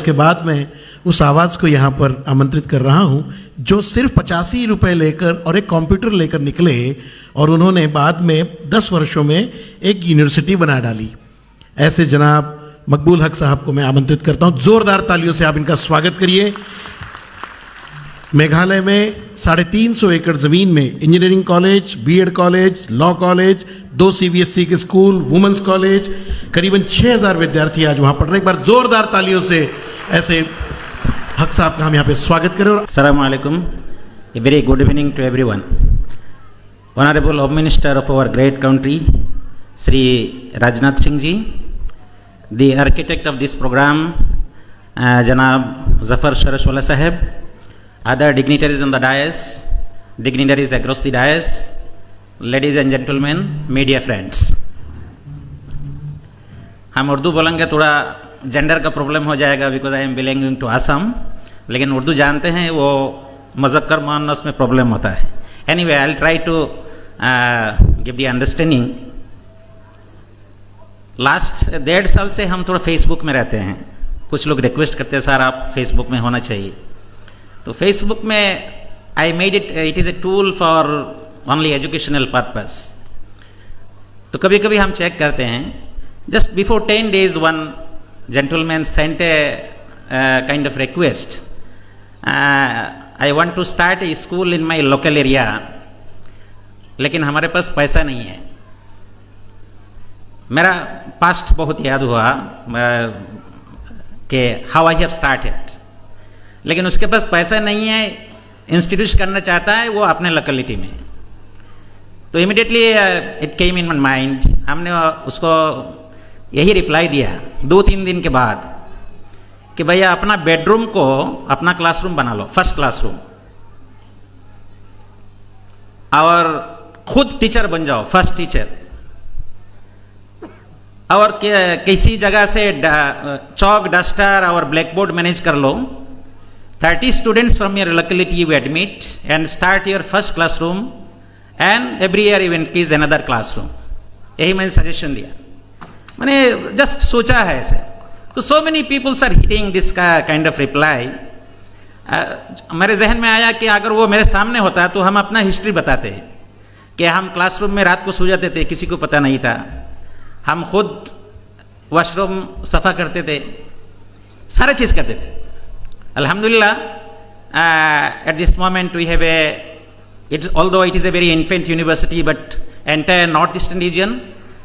इसके बाद मैं उस आवाज़ को यहाँ पर आमंत्रित कर रहा हूँ जो सिर्फ 85 रुपये लेकर और एक कंप्यूटर लेकर निकले और उन्होंने बाद में 10 वर्षों में एक यूनिवर्सिटी बना डाली। ऐसे जनाब मकबूल हक साहब को मैं आमंत्रित करता हूँ। जोरदार तालियों से आप इनका स्वागत करिए। मेघालय में 350 एकड़ ज़मीन में engineering college, BEd college, law college, 2 CBSE के स्कूल, वुमेंस कॉलेज, करीबन 6000 विद्यार्थी आज वहाँ पढ़ रहे हैं। एक बार जोरदार तालियों से ऐसे हक साहब का हम यहाँ पे स्वागत करें। Assalamu alaikum. A very good evening to everyone. Honorable Home Minister of our great country, Sri Rajnath Singh Ji, the architect of this program, Janab Zafar Sharashwala Sahib, other dignitaries on the dais, dignitaries across the dais, ladies and gentlemen, media friends. हम उर्दू बोलेंगे थोड़ा gender का problem हो जाएगा because I am belonging to Assam, लेकिन उर्दू जानते हैं वो मुज़क्कर मुअन्नस में प्रॉब्लम होता है। Anyway I will try to give the understanding. Last 1.5 साल से हम थोड़ा फेसबुक में रहते हैं। कुछ लोग रिक्वेस्ट करते हैं सर आप फेसबुक में होना चाहिए, तो फेसबुक में I made it is a tool for only educational purpose. तो कभी कभी हम चेक करते हैं, just before 10 days one gentleman sent a kind of request. I want to start a school in my local area, लेकिन हमारे पास पैसा नहीं है। मेरा पास्ट बहुत याद हुआ कि हाउ आई हैव स्टार्टेड, लेकिन उसके पास पैसा नहीं है, इंस्टीट्यूट करना चाहता है वो अपने लोकेलिटी में। तो immediately it came in my mind, हमने उसको यही रिप्लाई दिया 2-3 दिन के बाद कि भैया अपना बेडरूम को अपना क्लासरूम बना लो, फर्स्ट क्लासरूम, और खुद टीचर बन जाओ, फर्स्ट टीचर, और किसी जगह से चौक डस्टर और ब्लैक बोर्ड मैनेज कर लो। 30 students from your locality you admit and start your first classroom and every year you increase another classroom। यही मैंने सजेशन दिया, मैंने जस्ट सोचा है ऐसे। तो so many peoples are hitting this kind of reply. मेरे जहन में आया कि अगर वो मेरे सामने होता तो हम अपना हिस्ट्री बताते कि हम क्लासरूम में रात को सो जाते थे, किसी को पता नहीं था, हम खुद वॉशरूम सफा करते थे, सारा चीज़ करते थे। अल्हम्दुलिल्लाह at this moment we have although it is a very infant university, but entire North Eastern region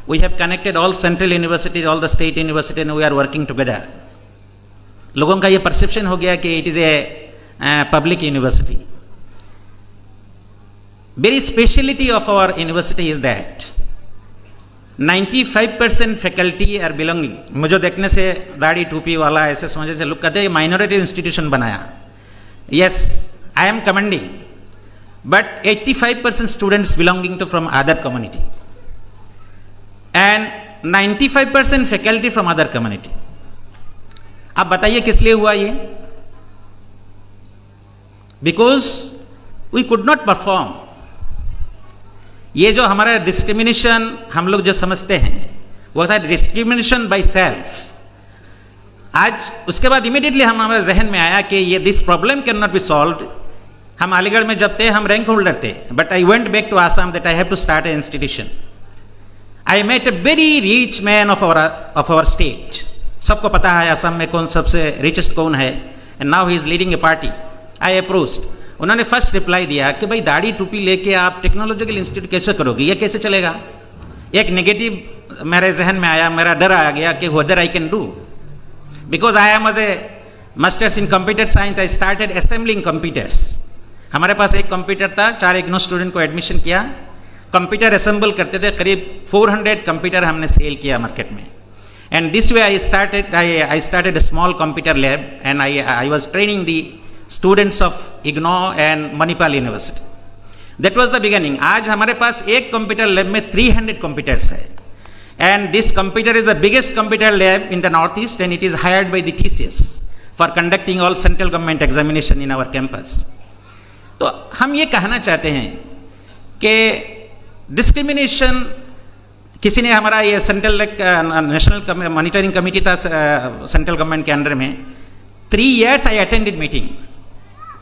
we have connected all central universities, all the state universities, and we are working together. लोगों का ये perception हो गया कि it is a public university. Very speciality of our university is that 95% faculty are belonging। मुझे देखने से दाढ़ी टोपी वाला ऐसे समझे से लोग कहते हैं माइनॉरिटी इंस्टीट्यूशन बनाया। Yes, I am commending, but 85% students belonging to from other community and 95% faculty from other community। आप बताइए किस लिए हुआ ये? Because we could not perform। ये जो हमारा डिस्क्रिमिनेशन हम लोग जो समझते हैं वो था डिस्क्रिमिनेशन बाय सेल्फ। आज उसके बाद इमीडिएटली हमारे जहन में आया कि ये this problem can not be solved. हम अलीगढ़ में जब थे हम रैंक होल्डर थे, but I went back to Assam that I have to start a institution. I met a very rich man of our state. सबको पता है आसाम में कौन सबसे रिचेस्ट कौन है, and now he is leading a party. I approached, उन्होंने first reply दिया कि भाई दाढ़ी टोपी लेके आप टेक्नोलॉजिकल इंस्टीट्यूट कैसे करोगे, ये कैसे चलेगा? एक नेगेटिव मेरे जहन में आया, मेरा डर आ गया कि whether I can do, because I am as a masters in computer science, I started assembling computers. हमारे पास एक कंप्यूटर था, 4 इग्नू स्टूडेंट को एडमिशन किया, कंप्यूटर असेंबल करते थे, करीब 400 कंप्यूटर हमने सेल किया मार्केट में। And this way I started a small computer lab and I was training the students of IGNOU and Manipal University. That was the beginning। आज हमारे पास एक कंप्यूटर लैब में 300 कंप्यूटर्स है, and this computer is the biggest computer lab in the Northeast and it is hired by the TCS for conducting all central government examination in our campus। तो हम ये कहना चाहते हैं कि डिस्क्रिमिनेशन, किसी ने हमारा ये सेंट्रल नेशनल मॉनिटरिंग कमेटी था सेंट्रल गवर्नमेंट के अंडर में, 3 years I attended meeting,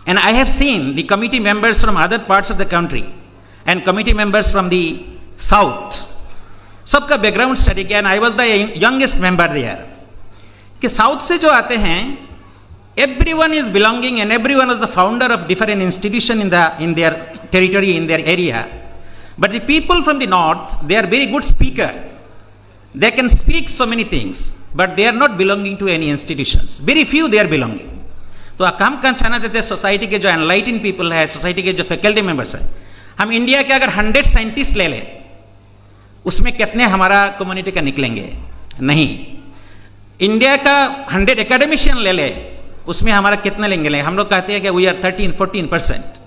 and I have seen the committee members from other parts of the country and committee members from the south. सबका background study किया, and I was the youngest member there, कि south से जो आते हैं everyone is belonging and everyone is the founder of different institution in their territory, in their area. But the people from the north, they are very good speaker. They can speak so many things, but they are not belonging to any institutions. Very few they are belonging. तो हम कहना चाहते हैं society के जो एनलाइटेड people है, society के जो फैकल्टी मेंबर्स है, हम इंडिया के अगर 100 साइंटिस्ट ले लें, उसमें कितने हमारा कम्युनिटी का निकलेंगे? नहीं. इंडिया का 100 एकेडमिशियन ले ले, उसमें हमारा कितने लेंगे? हम लोग कहते हैं कि वी आर 13-14%.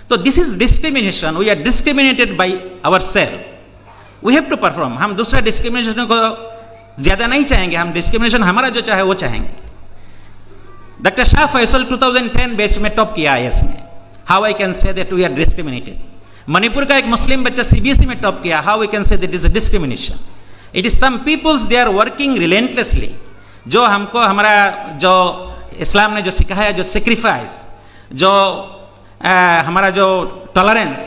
तो this is discrimination. We are discriminated by our self. We have to perform. हम दूसरा डिस्क्रिमिनेशन को ज्यादा नहीं चाहेंगे, हम डिस्क्रिमिनेशन हमारा जो चाहे वो चाहेंगे. डॉक्टर शाह फैसल 2010 बैच में टॉप किया IAS में. How I can say that we are discriminated? Manipur का एक मुस्लिम बच्चा CBSE में टॉप किया. How we can say that is a discrimination? It is some peoples, they are working relentlessly. जो हमको हमारा जो इस्लाम ने जो सिखाया, जो सेक्रीफाइस, जो हमारा जो टॉलरेंस,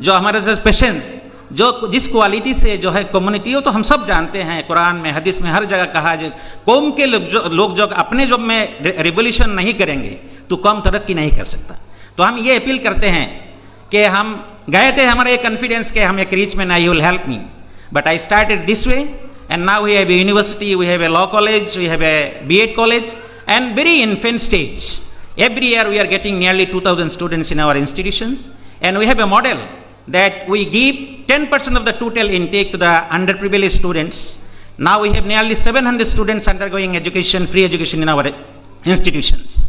जो हमारा जो पेशेंस, जो जिस क्वालिटी से जो है कम्युनिटी हो, तो हम सब जानते हैं. कुरान में, हदीस में हर जगह कहा है, कौम के लोग जो अपने जॉब में रिवोल्यूशन नहीं करेंगे तो कौम तरक्की नहीं कर सकता. तो हम ये अपील करते हैं कि हम गए थे, हमारा ये कॉन्फिडेंस के हम एक रीच में ना, you will help me, but I started this way, and now we have a university, we have a law college, we have a BEd college, and very infant stage. Every year we are getting nearly 2,000 students in our institutions, and we have a model that we give 10% of the total intake to the underprivileged students. Now we have nearly 700 students undergoing education, free education in our institutions.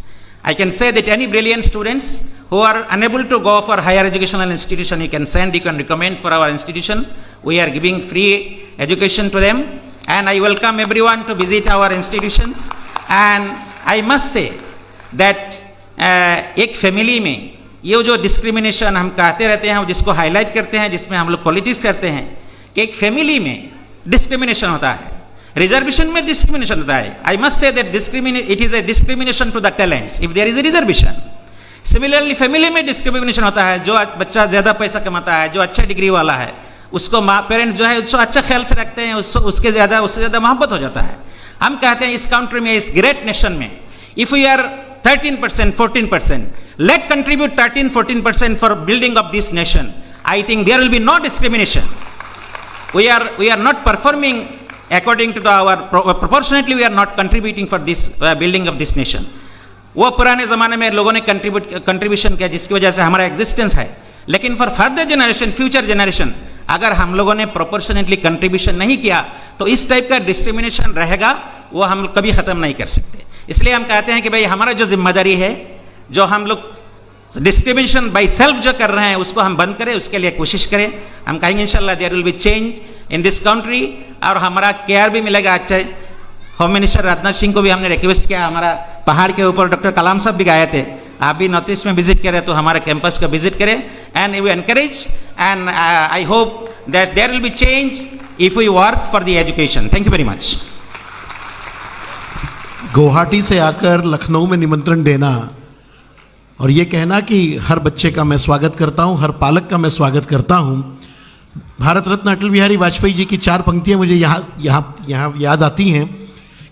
I can say that any brilliant students who are unable to go for higher educational institution, you can recommend for our institution. We are giving free education to them, and I welcome everyone to visit our institutions. And I must say that एक family में ये जो discrimination हम कहते रहते हैं, जिसको highlight करते हैं, जिसमें हम लोग पॉलिटिक्स करते हैं, कि एक फैमिली में डिस्क्रिमिनेशन होता है, रिजर्वेशन में डिस्क्रिमिनेशन होता है. I must say that it is a discrimination to the talents if there is a reservation. Similarly family में डिस्क्रिमिनेशन होता है. जो बच्चा ज्यादा पैसा कमाता है, जो अच्छा डिग्री वाला है, उसको पेरेंट्स जो है उसको अच्छा ख्याल से रखते हैं, उससे ज्यादा मोहब्बत हो जाता है. हम कहते हैं इस कंट्री में, इस ग्रेट नेशन में, if we are 13%, 14%, let contribute 13-14% for building of this nation. I think there will be no discrimination. We are not performing according to our proportionately, we are not contributing for this building of this nation. वो पुराने जमाने में लोगों ने contribution किया, जिसकी वजह से हमारा एग्जिस्टेंस है. लेकिन for further generation, future generation, अगर हम लोगों ने प्रोपोर्शनेटली कंट्रीब्यूशन नहीं किया तो इस टाइप का डिस्क्रिमिनेशन रहेगा, वो हम कभी खत्म नहीं कर सकते. इसलिए हम कहते हैं कि भाई हमारा जो जिम्मेदारी है, जो हम लोग डिस्क्रिमिनेशन बाय सेल्फ जो कर रहे हैं, उसको हम बंद करें, उसके लिए कोशिश करें. हम कहेंगे इंशाल्लाह there will be change in this country, और हमारा केयर भी मिलेगा. अच्छा, होम मिनिस्टर राजनाथ सिंह को भी हमने रिक्वेस्ट किया. हमारा पहाड़ के ऊपर डॉक्टर कलाम साहब भी गए थे, आप भी नॉर्थ ईस्ट में विजिट करें तो हमारे कैंपस का विजिट करें. And we encourage, and I hope that there will be change if we work for the education. Thank you very much. Guwahati से आकर लखनऊ में निमंत्रण देना और ये कहना कि हर बच्चे का मैं स्वागत करता हूं, हर पालक का मैं स्वागत करता हूं. भारत रत्न अटल बिहारी वाजपेयी जी की 4 पंक्तियां मुझे यहाँ याद आती हैं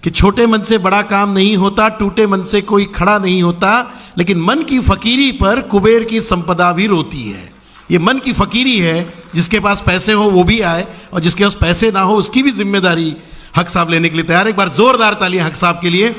कि छोटे मन से बड़ा काम नहीं होता, टूटे मन से कोई खड़ा नहीं होता, लेकिन मन की फकीरी पर कुबेर की संपदा भी रोती है. ये मन की फकीरी है, जिसके पास पैसे हो वो भी आए, और जिसके पास पैसे ना हो उसकी भी जिम्मेदारी हक साहब लेने के लिए तैयार. एक बार जोरदार तालियां हक साहब के लिए.